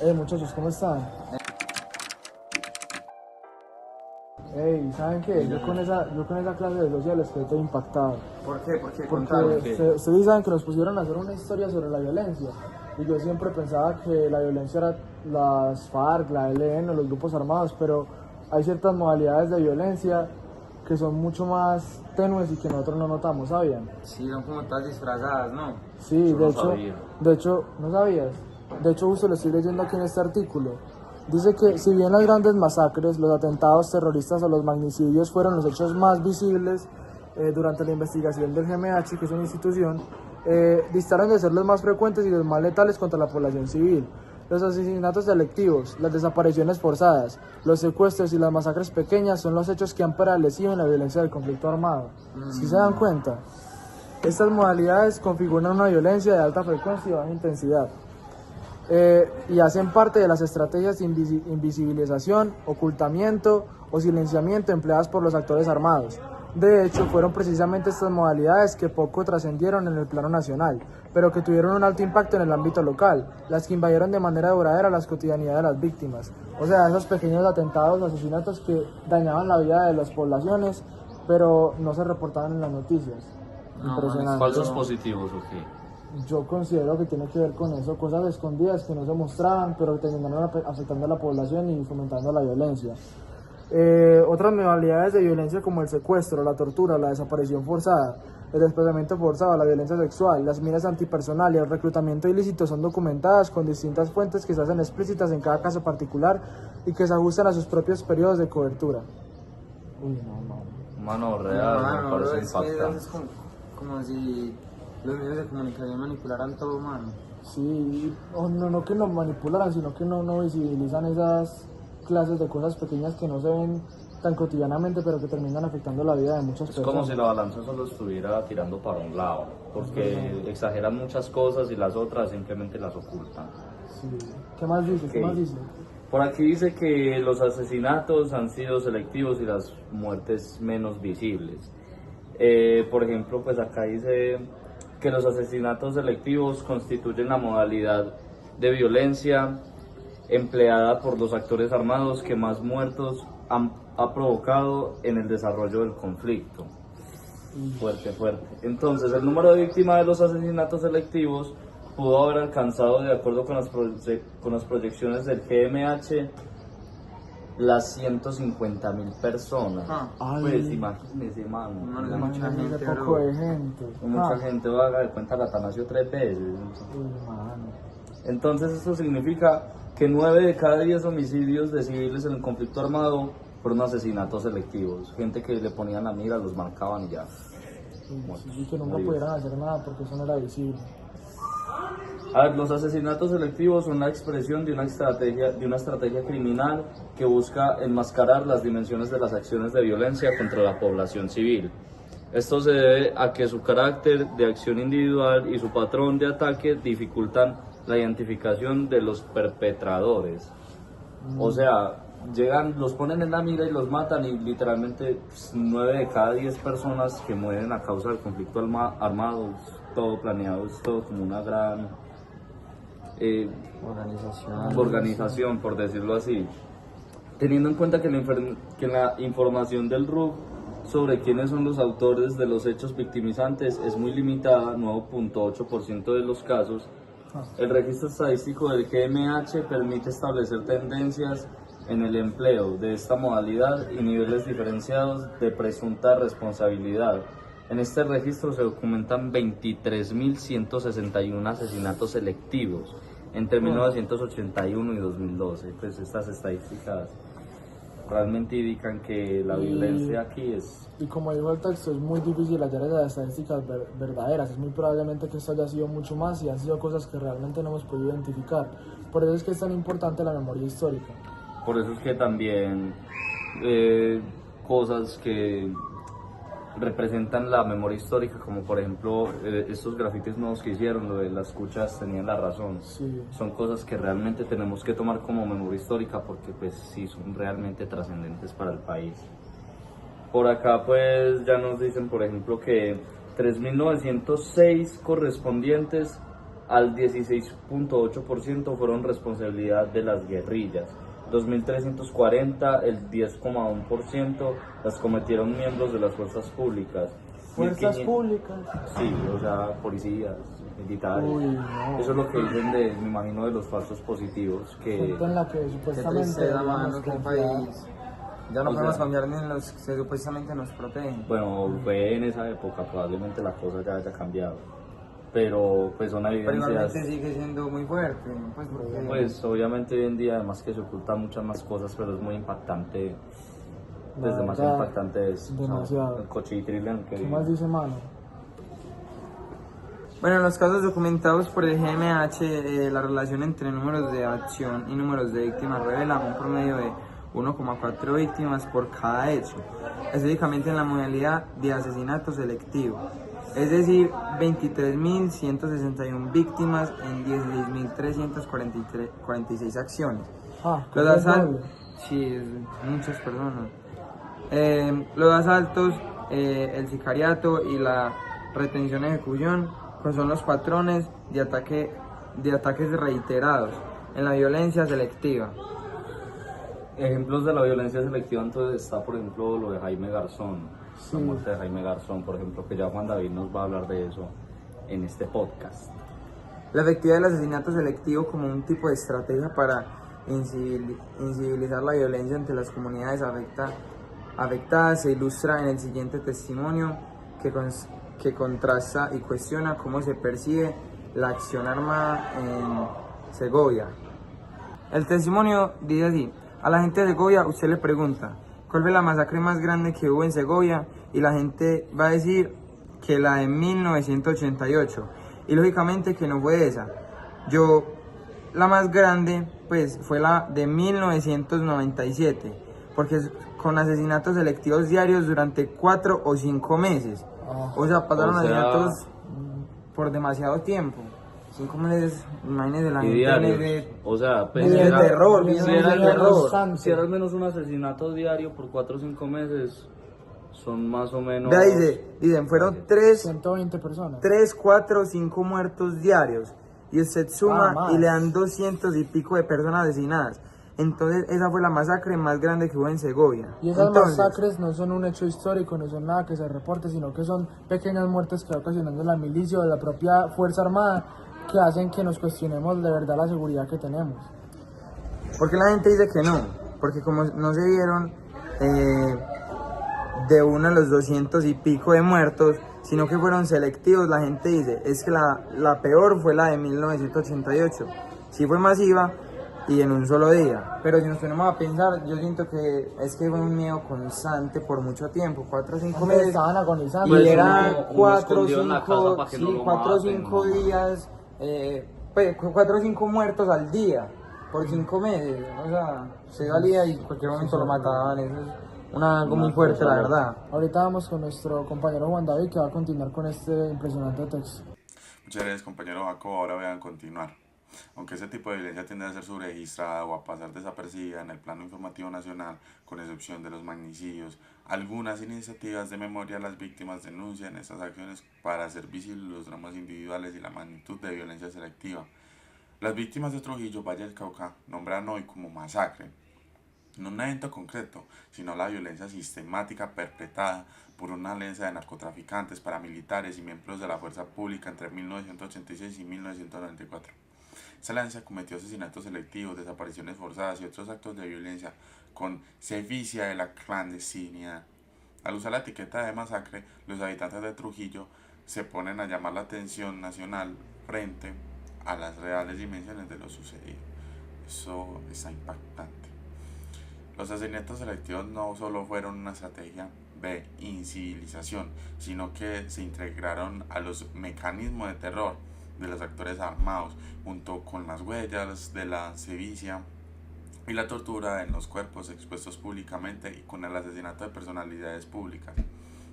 Muchachos, ¿cómo están? ¿Saben qué? Yo con esa clase de sociales quedé todo impactado. ¿Por qué? ¿Por qué? Porque Contame. ustedes saben que nos pusieron a hacer una historia sobre la violencia. Y yo siempre pensaba que la violencia era las FARC, la ELN, los grupos armados, pero hay ciertas modalidades de violencia que son mucho más tenues y que nosotros no notamos, ¿sabían? Sí, son como todas disfrazadas, ¿no? Sí, Yo no sabía. de hecho, ¿no sabías? De hecho, justo lo estoy leyendo aquí en este artículo. Dice que si bien las grandes masacres, los atentados terroristas o los magnicidios fueron los hechos más visibles durante la investigación del GMH, que es una institución, distaron de ser los más frecuentes y los más letales contra la población civil. Los asesinatos selectivos, las desapariciones forzadas, los secuestros y las masacres pequeñas son los hechos que han prevalecido en la violencia del conflicto armado. ¿Sí se dan cuenta? Estas modalidades configuran una violencia de alta frecuencia y baja intensidad. Y hacen parte de las estrategias de invisibilización, ocultamiento o silenciamiento empleadas por los actores armados. De hecho, fueron precisamente estas modalidades que poco trascendieron en el plano nacional, pero que tuvieron un alto impacto en el ámbito local, las que invadieron de manera duradera las cotidianidades de las víctimas. O sea, esos pequeños atentados, asesinatos que dañaban la vida de las poblaciones, pero no se reportaban en las noticias. No, Impresionante. ¿Falsos positivos o qué? Yo considero que tiene que ver con eso, cosas escondidas que no se mostraban, pero que terminaron afectando a la población y fomentando la violencia. Otras modalidades de violencia como el secuestro, la tortura, la desaparición forzada, el desplazamiento forzado, la violencia sexual, las miras antipersonal y el reclutamiento ilícito son documentadas con distintas fuentes que se hacen explícitas en cada caso particular y que se ajustan a sus propios periodos de cobertura. Uy, no. Mano real, mano, me parece es que impactante. es como si los medios de comunicación manipularan todo, mano. Sí, no que nos manipularan, sino que no visibilizan esas clases de cosas pequeñas que no se ven tan cotidianamente, pero que terminan afectando la vida de muchas Es personas. como si la balanza solo estuviera tirando para un lado, porque exageran muchas cosas y las otras simplemente las ocultan. Sí. ¿Qué más dice? ¿Qué Ok. más dice? Por aquí dice que los asesinatos han sido selectivos y las muertes menos visibles. Por ejemplo, pues acá dice que los asesinatos selectivos constituyen la modalidad de violencia empleada por los actores armados que más muertos ha provocado en el desarrollo del conflicto. Fuerte, fuerte. Entonces, el número de víctimas de los asesinatos selectivos pudo haber alcanzado, de acuerdo con las proyecciones del GMH, las 150.000 personas. Ah. Pues imagínese, mano. Mano, es Imagínate mucha gente, ese poco bro. de gente. Mucha gente va a dar cuenta la Atanasio 3 veces. Uy, mano. Entonces esto significa que 9 de cada 10 homicidios de civiles en el conflicto armado fueron asesinatos selectivos. Gente que le ponían la mira, los marcaban y ya. Y que nunca Adiós. pudieran hacer nada porque eso no era visible. A ver, los asesinatos selectivos son la expresión de una estrategia criminal que busca enmascarar las dimensiones de las acciones de violencia contra la población civil. Esto se debe a que su carácter de acción individual y su patrón de ataque dificultan la identificación de los perpetradores. O sea, llegan, los ponen en la mira y los matan y literalmente 9 de cada 10 personas que mueren a causa del conflicto armado, es todo planeado, es todo como una gran organización, por decirlo así. Teniendo en cuenta que la información del RUC sobre quiénes son los autores de los hechos victimizantes es muy limitada, 9.8% de los casos, el registro estadístico del GMH permite establecer tendencias en el empleo de esta modalidad y niveles diferenciados de presunta responsabilidad. En este registro se documentan 23.161 asesinatos selectivos entre 1981 y 2012. Pues estas estadísticas realmente indican que la violencia aquí es... Y como dijo el texto, es muy difícil hallar esas estadísticas verdaderas. Es muy probablemente que esto haya sido mucho más y han sido cosas que realmente no hemos podido identificar. Por eso es que es tan importante la memoria histórica. Por eso es que también cosas que representan la memoria histórica, como por ejemplo estos grafitis nuevos que hicieron, lo de las cuchas tenían la razón. Sí. Son cosas que realmente tenemos que tomar como memoria histórica porque pues sí son realmente trascendentes para el país. Por acá pues ya nos dicen por ejemplo que 3.906 correspondientes al 16.8% fueron responsabilidad de las guerrillas. 2.340, el 10,1% las cometieron miembros de las fuerzas públicas. Fuerzas 1.500 públicas. Sí, o sea, policías, militares. Uy, no. Eso es lo que dicen me imagino, de los falsos positivos, que Gente en la que Qué supuestamente tristeza, deberíamos mano, que un confiar. país. Ya no O podemos sea, confiar ni en los que supuestamente nos protegen. bueno, fue en esa época, probablemente la cosa ya haya cambiado, pero pues son Pero evidencias. igualmente sigue siendo muy fuerte. Pues porque. Pues obviamente hoy en día, además que se ocultan muchas más cosas, pero es muy impactante, La es demasiado verdad, impactante eso. demasiado. El cochitrilen que ¿Qué más dice mano? Bueno, en los casos documentados por el GMH, la relación entre números de acción y números de víctimas revela un promedio de 1,4 víctimas por cada hecho, específicamente en la modalidad de asesinato selectivo, es decir, 23.161 víctimas en 16.346 acciones. Ah, Los es asaltos, doble. sí, es muchas personas. Los asaltos, el sicariato y la retención ejecución pues son los patrones de ataques reiterados en la violencia selectiva. ejemplos de la violencia selectiva, entonces está por ejemplo lo de Jaime Garzón, Sí. la muerte de Jaime Garzón, por ejemplo, que ya Juan David nos va a hablar de eso en este podcast. La efectividad del asesinato selectivo como un tipo de estrategia para incivilizar la violencia entre las comunidades afectadas se ilustra en el siguiente testimonio que contrasta y cuestiona cómo se percibe la acción armada en Segovia. El testimonio dice así: a la gente de Segovia usted le pregunta ¿cuál fue la masacre más grande que hubo en Segovia? Y la gente va a decir que la de 1988. Y lógicamente que no fue esa. La más grande pues fue la de 1997, porque con asesinatos selectivos diarios durante 4 o 5 meses. O sea, pasaron O sea, asesinatos por demasiado tiempo. 5 meses, imagínense la Y gente diarios, de o sea, pues, Viene si de era- terror, si viene era de al menos- terror. constante. si era al menos un asesinato diario por 4 o 5 meses, son más o menos. Vea, dicen, fueron 120 personas. 3, 4, 5 muertos diarios. Y usted suma más. y le dan 200 y pico de personas asesinadas. Entonces, esa fue la masacre más grande que hubo en Segovia. Y esas Entonces, masacres no son un hecho histórico, no son nada que se reporte, sino que son pequeñas muertes que va ocasionando la milicia o la propia Fuerza Armada que hacen que nos cuestionemos de verdad la seguridad que tenemos. ¿por qué la gente dice que no? Porque como no se vieron de uno de los 200 y pico de muertos, sino que fueron selectivos, la gente dice, es que la peor fue la de 1988. Sí fue masiva y en un solo día. Pero si nos ponemos a pensar, yo siento que es que fue un miedo constante por mucho tiempo, 4 o 5 Hombre, meses. estaban agonizando. Y Pues era uno 4 o escondido en la casa 5, para que no lo 4 o maten, 5 ¿no? días, pues 4 o 5 muertos al día, por 5 meses. O sea, se salía y en cualquier momento lo mataban. Eso es algo muy fuerte, la verdad. Ahorita vamos con nuestro compañero Juan David que va a continuar con este impresionante texto. Muchas gracias, compañero Jacobo. Ahora vean continuar. Aunque ese tipo de violencia tiende a ser subregistrada o a pasar desapercibida en el plano informativo nacional, con excepción de los magnicidios, algunas iniciativas de memoria a las víctimas denuncian estas acciones para hacer visibles los dramas individuales y la magnitud de violencia selectiva. Las víctimas de Trujillo, Valle del Cauca, nombran hoy como masacre, no un evento concreto, sino la violencia sistemática perpetrada por una alianza de narcotraficantes, paramilitares y miembros de la fuerza pública entre 1986 y 1994. Esta alianza cometió asesinatos selectivos, desapariciones forzadas y otros actos de violencia con sevicia de la clandestinidad. Al usar la etiqueta de masacre, los habitantes de Trujillo se ponen a llamar la atención nacional frente a las reales dimensiones de lo sucedido. Eso está impactante. Los asesinatos selectivos no solo fueron una estrategia de incivilización, sino que se integraron a los mecanismos de terror de los actores armados, junto con las huellas de la sevicia y la tortura en los cuerpos expuestos públicamente y con el asesinato de personalidades públicas.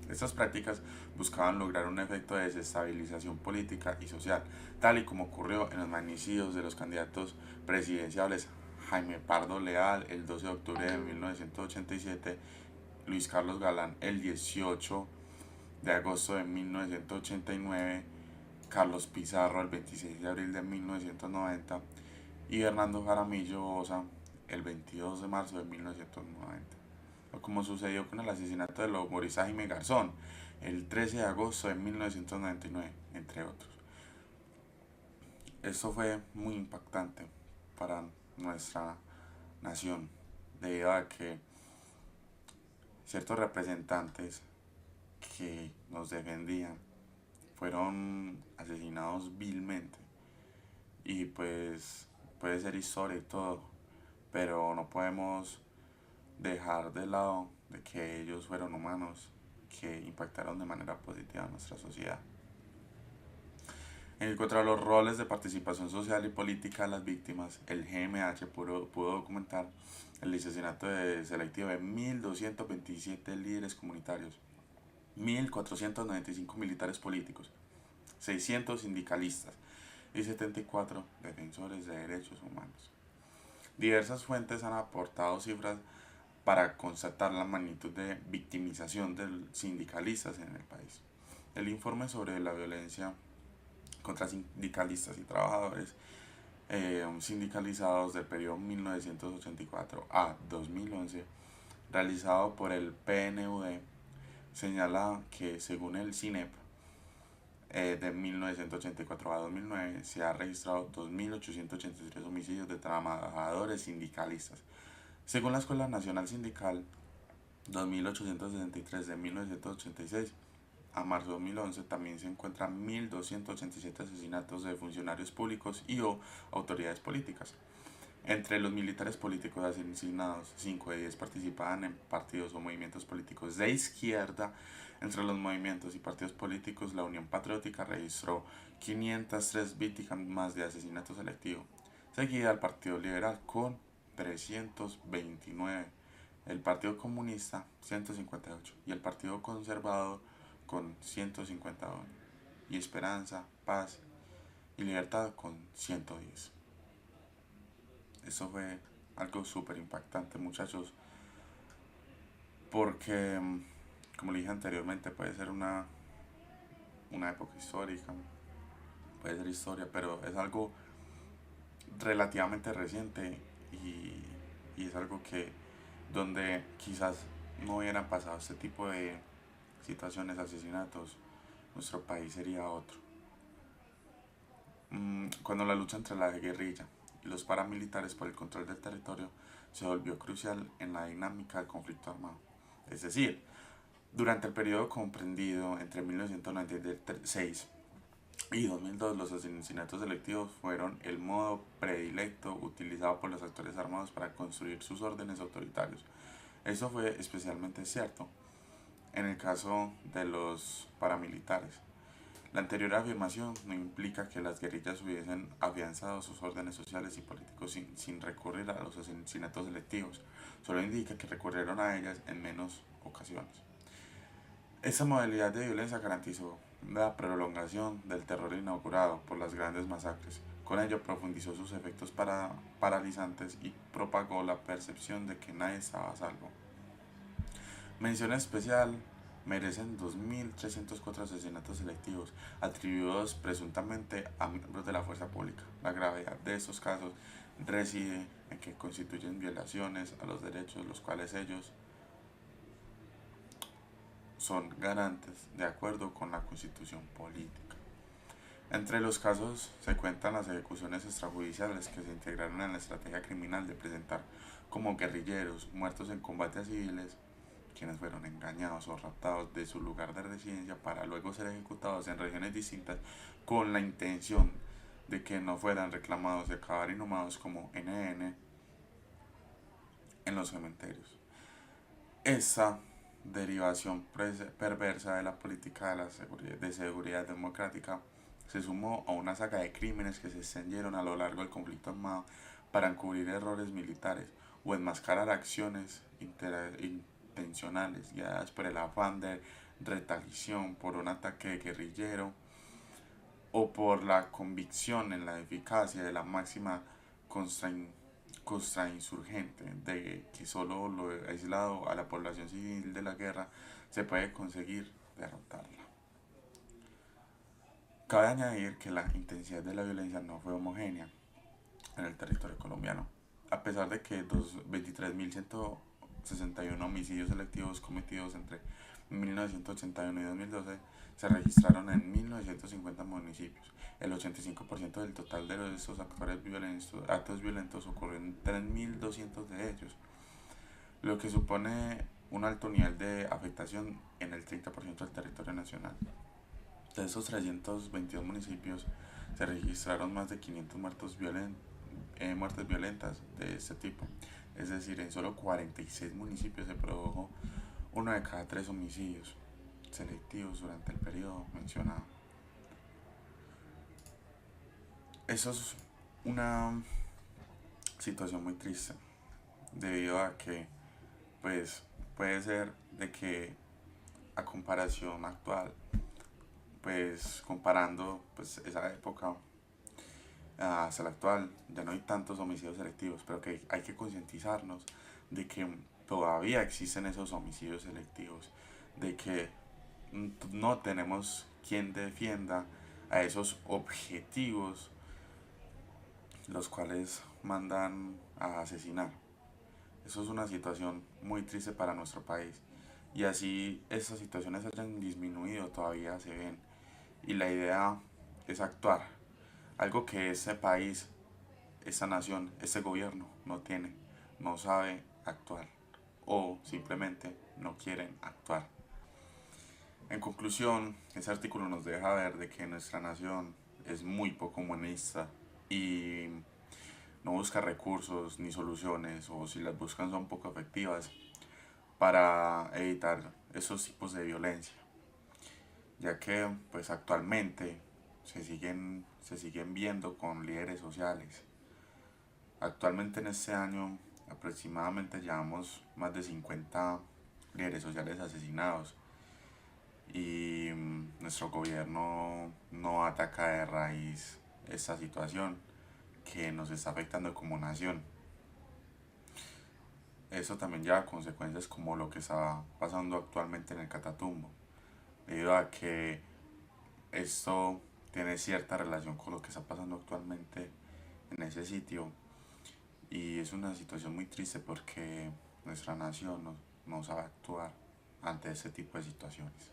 Estas prácticas buscaban lograr un efecto de desestabilización política y social, tal y como ocurrió en los magnicidios de los candidatos presidenciales Jaime Pardo Leal el 12 de octubre de 1987, Luis Carlos Galán el 18 de agosto de 1989, Carlos Pizarro el 26 de abril de 1990 y Hernando Jaramillo Osa el 22 de marzo de 1990. O como sucedió con el asesinato del humorista Jaime Garzón el 13 de agosto de 1999, entre otros. Esto fue muy impactante para nuestra nación, debido a que ciertos representantes que nos defendían fueron asesinados vilmente. Y pues puede ser historia y todo, pero no podemos dejar de lado de que ellos fueron humanos que impactaron de manera positiva a nuestra sociedad. En cuanto a los roles de participación social y política de las víctimas, el GMH pudo documentar el asesinato selectivo de 1.227 líderes comunitarios, 1.495 militares políticos, 600 sindicalistas y 74 defensores de derechos humanos. Diversas fuentes han aportado cifras para constatar la magnitud de victimización de sindicalistas en el país. El informe sobre la violencia contra sindicalistas y trabajadores sindicalizados del periodo 1984 a 2011, realizado por el PNUD, señala que según el CINEP, de 1984 a 2009 se ha registrado 2.883 homicidios de trabajadores sindicalistas. Según la Escuela Nacional Sindical, 2.863 de 1986 a marzo de 2011 también se encuentran 1.287 asesinatos de funcionarios públicos y o autoridades políticas. Entre los militares políticos asesinados, 5 de 10 participaban en partidos o movimientos políticos de izquierda. Entre los movimientos y partidos políticos, la Unión Patriótica registró 503 víctimas de asesinato selectivo, seguida al Partido Liberal con 329, el Partido Comunista 158 y el Partido Conservador con 151, y Esperanza, Paz y Libertad con 110. Eso fue algo súper impactante, muchachos, porque, como le dije anteriormente, puede ser una época histórica, puede ser historia, pero es algo relativamente reciente y es algo que donde quizás no hubieran pasado este tipo de situaciones, asesinatos, nuestro país sería otro. Cuando la lucha entre la guerrilla y los paramilitares por el control del territorio se volvió crucial en la dinámica del conflicto armado. Es decir, durante el periodo comprendido entre 1996 y 2002, los asesinatos selectivos fueron el modo predilecto utilizado por los actores armados para construir sus órdenes autoritarios. Eso fue especialmente cierto en el caso de los paramilitares. La anterior afirmación no implica que las guerrillas hubiesen afianzado sus órdenes sociales y políticos sin recurrir a los asesinatos selectivos, solo indica que recurrieron a ellas en menos ocasiones. Esta modalidad de violencia garantizó la prolongación del terror inaugurado por las grandes masacres. Con ello profundizó sus efectos paralizantes y propagó la percepción de que nadie estaba a salvo. Mención especial merecen 2.304 asesinatos selectivos atribuidos presuntamente a miembros de la fuerza pública. La gravedad de estos casos reside en que constituyen violaciones a los derechos, los cuales ellos son garantes de acuerdo con la Constitución política. Entre los casos se cuentan las ejecuciones extrajudiciales que se integraron en la estrategia criminal de presentar como guerrilleros muertos en combate a civiles, quienes fueron engañados o raptados de su lugar de residencia para luego ser ejecutados en regiones distintas con la intención de que no fueran reclamados y acabar inhumados como NN en los cementerios. Esta derivación perversa de la política de seguridad democrática se sumó a una saga de crímenes que se extendieron a lo largo del conflicto armado para encubrir errores militares o enmascarar acciones intencionales guiadas por el afán de retaliación por un ataque guerrillero o por la convicción en la eficacia de la máxima contrainsurgente de que solo lo aislado a la población civil de la guerra se puede conseguir derrotarla. Cabe añadir que la intensidad de la violencia no fue homogénea en el territorio colombiano, a pesar de que 23.161 homicidios selectivos cometidos entre 1981 y 2012 se registraron en 1950 municipios. El 85% del total de estos actos violentos ocurrió en 3.200 de ellos, lo que supone un alto nivel de afectación en el 30% del territorio nacional. De esos 322 municipios se registraron más de 500 muertes violentas de este tipo, es decir, en solo 46 municipios se produjo uno de cada 3 homicidios selectivos durante el periodo mencionado. Eso es una situación muy triste, debido a que pues puede ser de que a comparación actual, pues comparando pues esa época hasta la actual, ya no hay tantos homicidios selectivos, pero que hay que concientizarnos de que todavía existen esos homicidios selectivos, de que no tenemos quien defienda a esos objetivos los cuales mandan a asesinar. Eso es una situación muy triste para nuestro país, y así estas situaciones hayan disminuido, todavía se ven, y la idea es actuar, algo que este país, esta nación, este gobierno no tiene, no sabe actuar, o simplemente no quieren actuar. En conclusión, ese artículo nos deja ver de que nuestra nación es muy poco humanista y no busca recursos ni soluciones, o si las buscan son poco efectivas para evitar esos tipos de violencia, ya que pues actualmente se siguen viendo con líderes sociales. Actualmente en este año aproximadamente llevamos más de 50 líderes sociales asesinados, y nuestro gobierno no ataca de raíz esta situación que nos está afectando como nación. Eso también lleva a consecuencias como lo que está pasando actualmente en el Catatumbo, debido a que esto tiene cierta relación con lo que está pasando actualmente en ese sitio, y es una situación muy triste porque nuestra nación no sabe actuar ante ese tipo de situaciones.